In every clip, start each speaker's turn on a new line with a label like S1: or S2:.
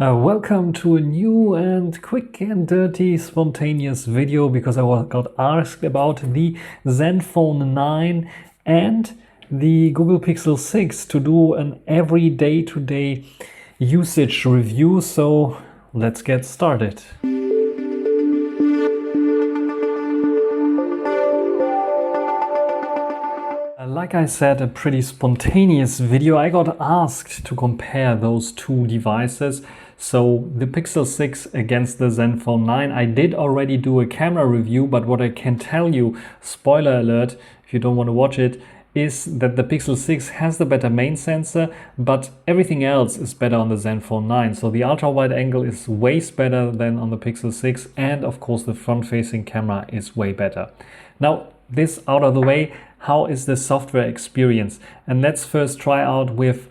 S1: Welcome to a new and quick and dirty spontaneous video because I got asked about the Zenfone 9 and the Google Pixel 6 to do an every day-to-day usage review, so let's get started. Like I said, a pretty spontaneous video. I got asked to compare those two devices. So the Pixel 6 against the Zenfone 9. I did already do a camera review, but what I can tell you, spoiler alert, if you don't want to watch it, is that the Pixel 6 has the better main sensor, but everything else is better on the Zenfone 9. So the ultra wide angle is way better than on the Pixel 6, and of course the front-facing camera is way better. Now, this out of the way, how is the software experience? And let's first try out with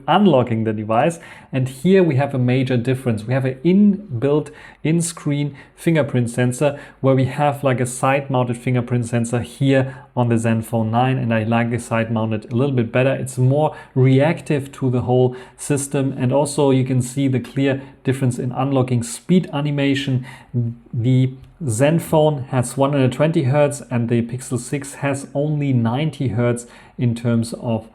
S1: unlocking the device. And here we have a major difference. We have an inbuilt in-screen fingerprint sensor where we have like a side-mounted fingerprint sensor here on the Zenfone 9, and I like the side-mounted a little bit better. It's more reactive to the whole system, and also you can see the clear difference in unlocking speed animation. The Zenfone has 120 Hz and the Pixel 6 has only 90 Hz in terms of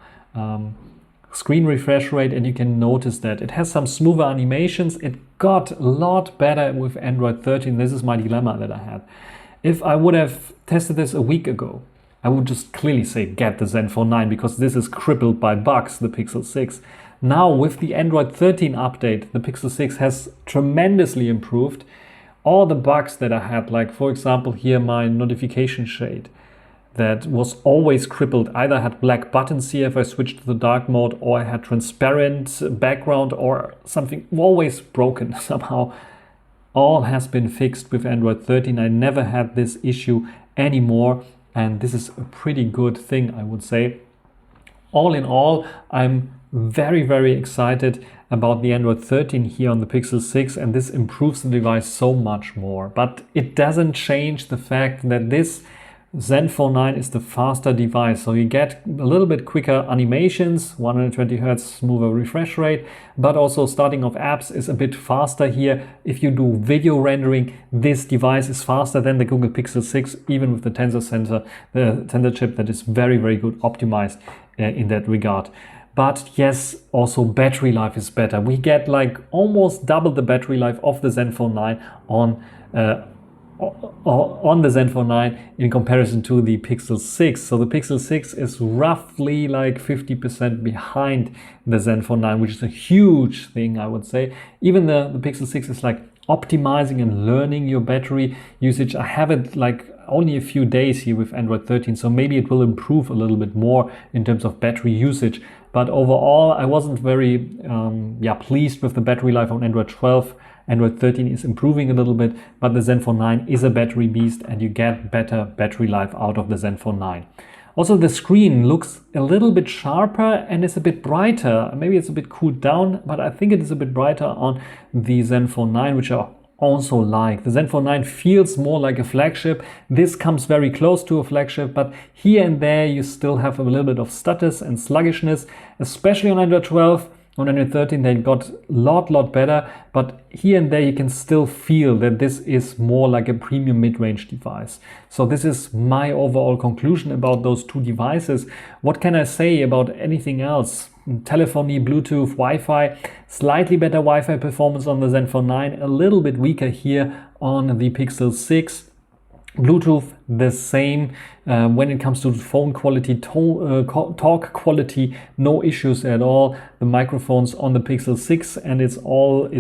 S1: screen refresh rate, and you can notice that it has some smoother animations. It got a lot better with Android 13. This is my dilemma that I had. If I would have tested this a week ago, I would just clearly say get the Zenfone 9 because this is crippled by bugs, the Pixel 6. Now with the Android 13 update, the Pixel 6 has tremendously improved. All the bugs that I had, like for example here my notification shade, that was always crippled. Either I had black buttons here if I switched to the dark mode, or I had transparent background or something, always broken somehow. All has been fixed with Android 13. I never had this issue anymore, and this is a pretty good thing, I would say. All in all, I'm very excited about the Android 13 here on the Pixel 6, and this improves the device so much more. But it doesn't change the fact that this Zenfone 9 is the faster device, so you get a little bit quicker animations, 120 Hz smoother refresh rate, but also starting of apps is a bit faster here. If you do video rendering, this device is faster than the Google Pixel 6, even with the Tensor chip that is very good optimized in that regard. But yes, also battery life is better. We get like almost double the battery life of the Zenfone 9 on the Zenfone 9 in comparison to the Pixel 6. So the Pixel 6 is roughly like 50% behind the Zenfone 9, which is a huge thing, I would say. Even the Pixel 6 is like optimizing and learning your battery usage. I have it like only a few days here with Android 13, so maybe it will improve a little bit more in terms of battery usage. But overall, I wasn't very pleased with the battery life on Android 12. Android 13 is improving a little bit, but the Zenfone 9 is a battery beast and you get better battery life out of the Zenfone 9. Also, the screen looks a little bit sharper and is a bit brighter. Maybe it's a bit cooled down, but I think it is a bit brighter on the Zenfone 9, which I also like. The Zenfone 9 feels more like a flagship. This comes very close to a flagship, but here and there you still have a little bit of stutters and sluggishness, especially on Android 12. On Android 13 they got a lot better, but here and there you can still feel that this is more like a premium mid-range device. So this is my overall conclusion about those two devices. What can I say about anything else? Telephony, Bluetooth, Wi-Fi, slightly better Wi-Fi performance on the Zenfone 9, a little bit weaker here on the Pixel 6. Bluetooth the same. When it comes to phone quality, talk quality, no issues at all. The microphones on the Pixel 6 and its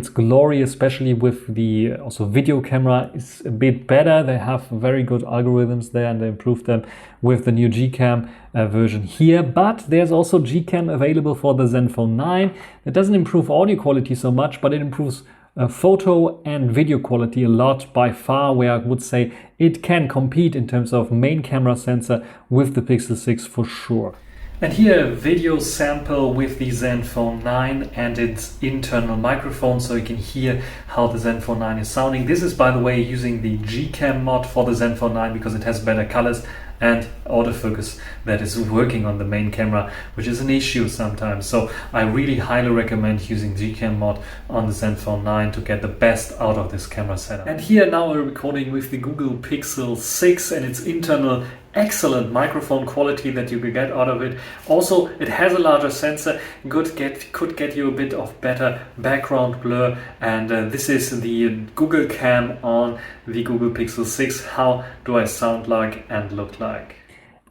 S1: glory, especially with the also video camera, is a bit better. They have very good algorithms there and they improved them with the new Gcam version here. But there's also Gcam available for the Zenfone 9. It doesn't improve audio quality so much, but it improves photo and video quality a lot by far, where I would say it can compete in terms of main camera sensor with the Pixel 6 for sure. And here a video sample with the Zenfone 9 and its internal microphone, so you can hear how the Zenfone 9 is sounding. This is, by the way, using the Gcam mod for the Zenfone 9 because it has better colors and autofocus that is working on the main camera, which is an issue sometimes. So I really highly recommend using Gcam mod on the Zenfone 9 to get the best out of this camera setup. And here now we're recording with the Google Pixel 6 and its internal excellent microphone quality that you could get out of it. Also, it has a larger sensor, could get you a bit of better background blur, and this is the Google Cam on the Google Pixel 6. How do I sound like and look like?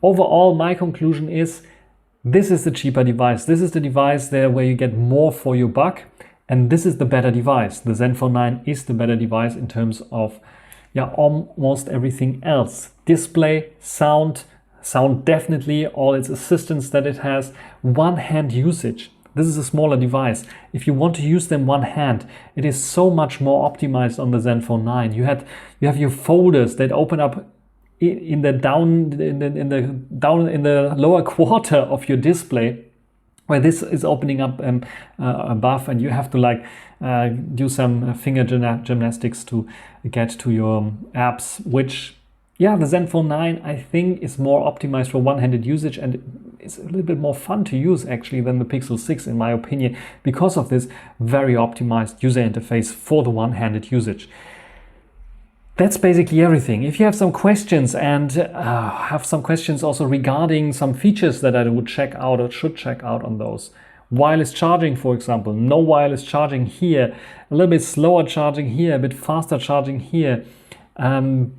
S1: Overall, my conclusion is this is the cheaper device. This is the device there where you get more for your buck, and this is the better device. The Zenfone 9 is the better device in terms of almost everything else. Display, sound definitely, all its assistants that it has, one-hand usage. This is a smaller device. If you want to use them one hand, it is so much more optimized on the Zenfone 9. You have your folders that open up in the lower quarter of your display, where this is opening up above, and you have to do some finger gymnastics to get to your apps, which the Zenfone 9 I think is more optimized for one-handed usage, and it's a little bit more fun to use actually than the Pixel 6 in my opinion, because of this very optimized user interface for the one-handed usage. That's basically everything. If you have some questions and have some questions also regarding some features that I would check out or should check out on those. Wireless charging, for example, no wireless charging here, a little bit slower charging here, a bit faster charging here,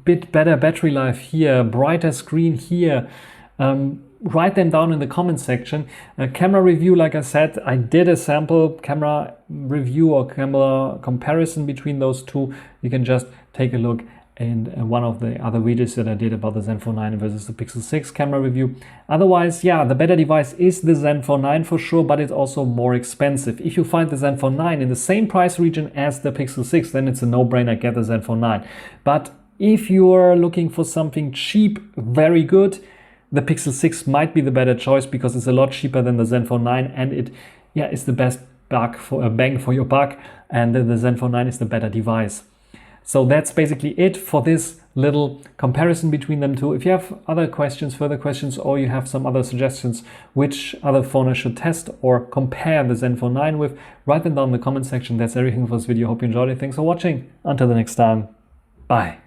S1: bit better battery life here, brighter screen here. Write them down in the comment section. Camera review, like I said, I did a sample camera review or camera comparison between those two. You can just take a look in one of the other videos that I did about the Zenfone 9 versus the Pixel 6 camera review. Otherwise, the better device is the Zenfone 9 for sure, but it's also more expensive. If you find the Zenfone 9 in the same price region as the Pixel 6, then it's a no-brainer, get the Zenfone 9. But if you're looking for something cheap, very good, the Pixel 6 might be the better choice because it's a lot cheaper than the Zenfone 9, and it is the best bang for your buck, and the Zenfone 9 is the better device. So that's basically it for this little comparison between them two. If you have other questions, further questions, or you have some other suggestions which other phone I should test or compare the Zenfone 9 with, write them down in the comment section. That's everything for this video. Hope you enjoyed it. Thanks for watching. Until the next time. Bye.